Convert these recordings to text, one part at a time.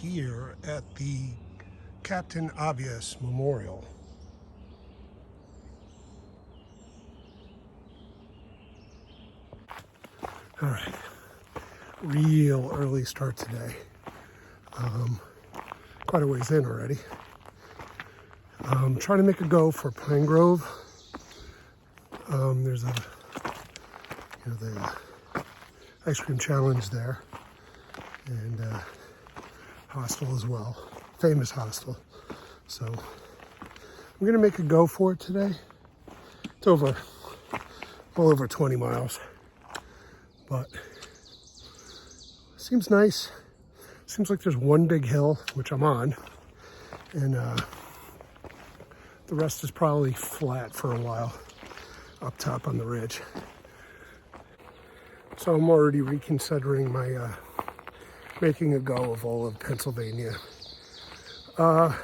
here at the Captain Obvious Memorial. All right, real early start today. Quite a ways in already. Trying to make a go for Pine Grove. There's the ice cream challenge there, and hostel as well, famous hostel. So I'm gonna make a go for it today. It's well over 20 miles, but seems nice. Seems like there's one big hill, which I'm on, and the rest is probably flat for a while up top on the ridge. So I'm already reconsidering my making a go of all of Pennsylvania. Not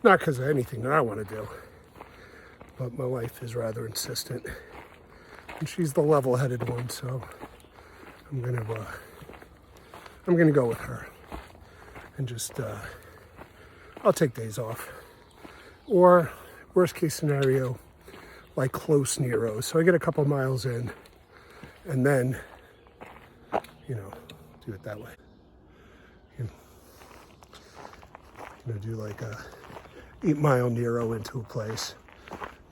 because of anything that I want to do, but my wife is rather insistent, and she's the level-headed one, so I'm gonna go with her, and just I'll take days off, or worst case scenario, like close Nero, so I get a couple miles in, and then do it that way. Do like a 8-mile Nero into a place,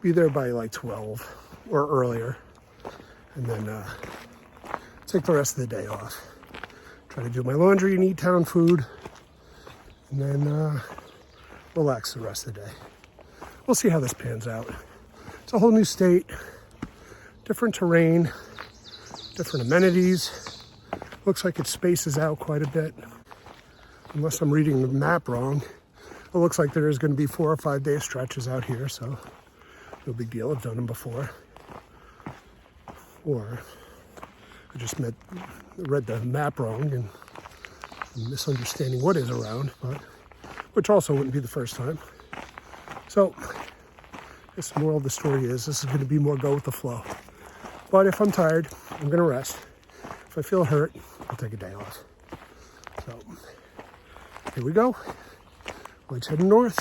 be there by like 12 or earlier, and then take the rest of the day off. Try to do my laundry and eat town food, and then relax the rest of the day. We'll see how this pans out. It's a whole new state, different terrain, different amenities. Looks like it spaces out quite a bit. Unless I'm reading the map wrong, it looks like there is going to be 4 or 5 day stretches out here, so no big deal. I've done them before. Or I just read the map wrong and misunderstanding what is around, but which also wouldn't be the first time. So I guess the moral of the story is this is going to be more go with the flow. But if I'm tired, I'm going to rest. If I feel hurt, I'll take a day off. So here we go. Let's head north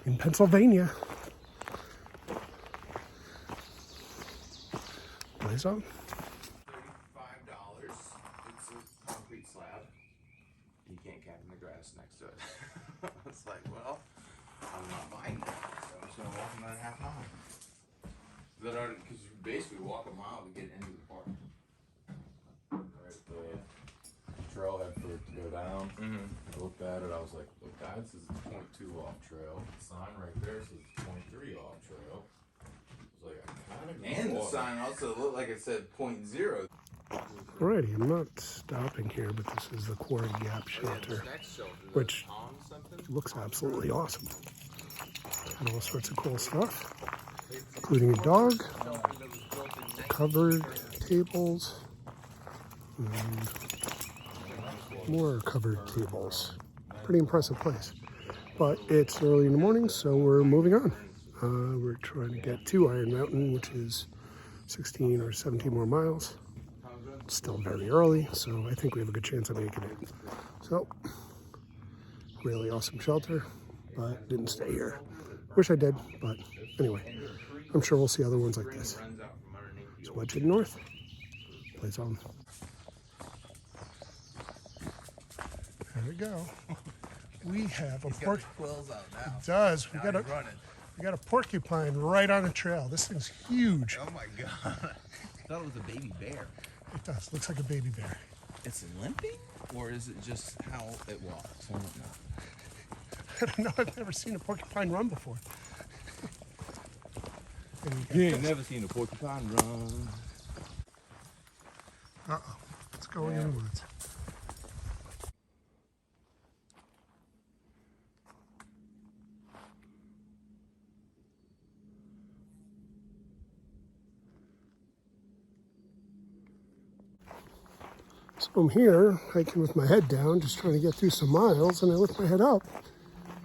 in Pennsylvania. Blaze on. $35. It's a concrete slab. You can't camp in the grass next to it. It's like, well, I'm not buying that. So I'm just gonna walk another half mile. Because you basically walk a mile to get into the park. Right, the trailhead for it to go down. I looked at it. I was like, look, that says it's 0.2 off trail. The sign right there says 0.3 off trail. I was like, I kind of. And the sign also looked like it said 0.0. Alrighty, I'm not stopping here, but this is the Quarry Gap Shelter, which looks absolutely awesome. And all sorts of cool stuff, including a dog, covered tables, and more covered tables. Pretty impressive place. But it's early in the morning, so we're moving on. We're trying to get to Iron Mountain, which is 16 or 17 more miles. It's still very early, so I think we have a good chance of making it. So, really awesome shelter, but didn't stay here. Wish I did, but anyway, I'm sure we'll see other ones like this. So let's head north. Plays on. There we go. We have a porcupine. It does. We got a porcupine right on the trail. This thing's huge. Oh my god. I thought it was a baby bear. It does. Looks like a baby bear. It's limping? Or is it just how it walks? I don't know. I don't know. I've never seen a porcupine run before. You ain't never seen a porcupine run. Uh-oh. Let's go in the woods. So I'm here, hiking with my head down, just trying to get through some miles, and I lift my head up.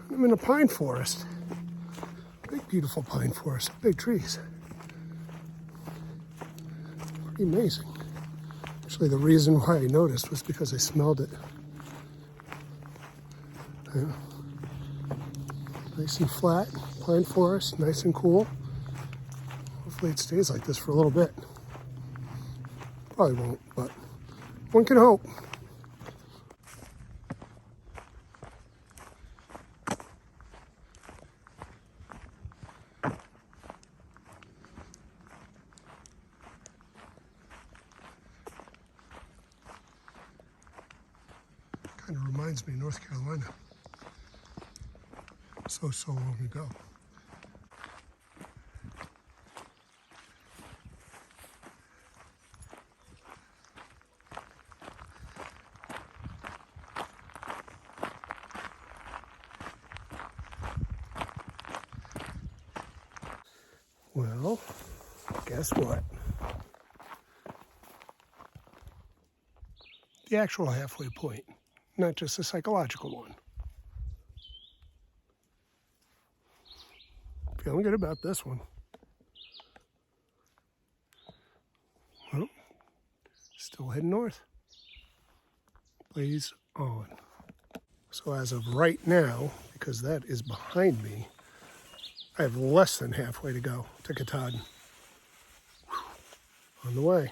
I'm in a pine forest. Big, beautiful pine forest, big trees. Pretty amazing. Actually, the reason why I noticed was because I smelled it. Yeah. Nice and flat, pine forest, nice and cool. Hopefully it stays like this for a little bit. Probably won't, but one can hope. Kind of reminds me of North Carolina. So long ago. Well, guess what? The actual halfway point, not just a psychological one. Feeling good about this one. Well, still heading north. Blaze on. So as of right now, because that is behind me, I have less than halfway to go to Katahdin. On the way.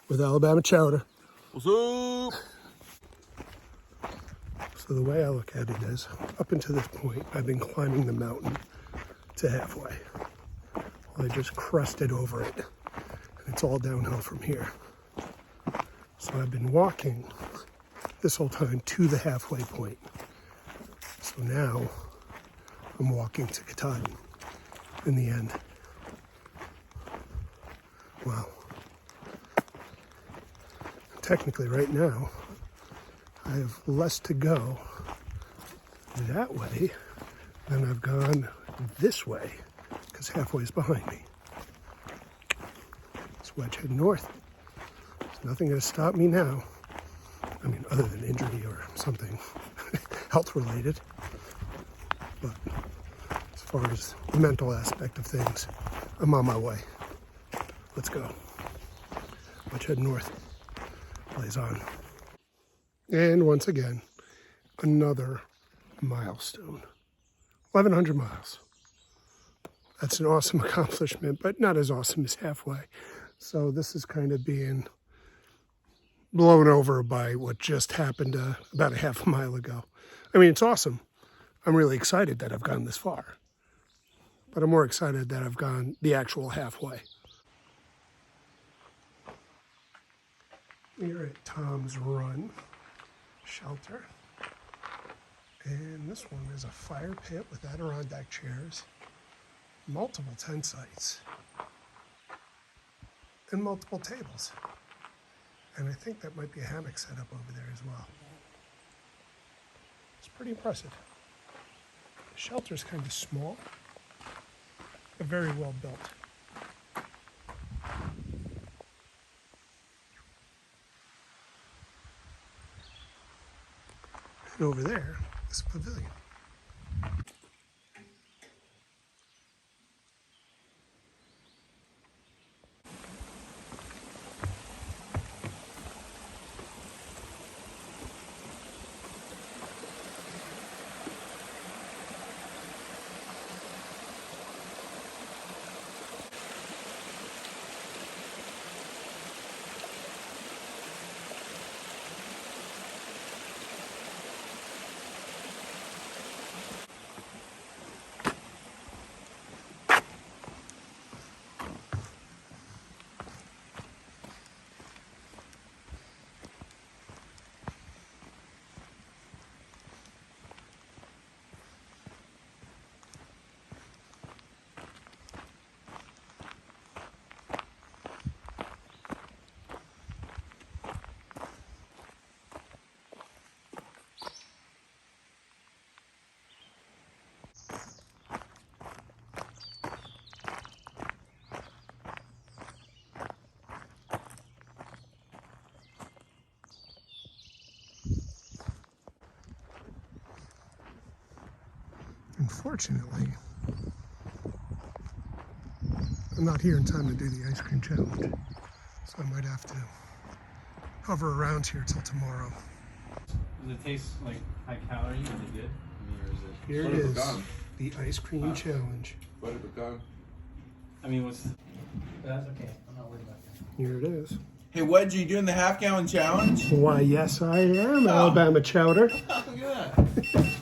With Alabama chowder. What's up? So the way I look at it is, up until this point, I've been climbing the mountain to halfway. Well, I just crusted over it, and it's all downhill from here. So I've been walking this whole time to the halfway point. So now I'm walking to Katahdin in the end. Wow. Technically right now, I have less to go that way than I've gone this way, because halfway is behind me. It's wedge heading north. There's nothing going to stop me now. I mean, other than injury or something health related. But as far as the mental aspect of things, I'm on my way. Let's go. Wedge heading north. Blaze on. And once again, another milestone. 1,100 miles. That's an awesome accomplishment, but not as awesome as halfway. So this is kind of being blown over by what just happened about a half a mile ago. I mean, it's awesome. I'm really excited that I've gone this far. But I'm more excited that I've gone the actual halfway. We're at Tom's Run shelter. And this one is a fire pit with Adirondack chairs, multiple tent sites, and multiple tables. And I think that might be a hammock set up over there as well. It's pretty impressive. The shelter's kind of small, but very well built. And over there is a pavilion. Unfortunately, I'm not here in time to do the ice cream challenge, so I might have to hover around here till tomorrow. Does it taste like high calorie? Is it good? Or is it? Here it is. The ice cream challenge. Butter pecan. I mean, what's? That's okay. I'm not worried about that. Here it is. Hey, Wedge, are you doing the half-gallon challenge? Why, yes, I am, Alabama Chowder. Look at that.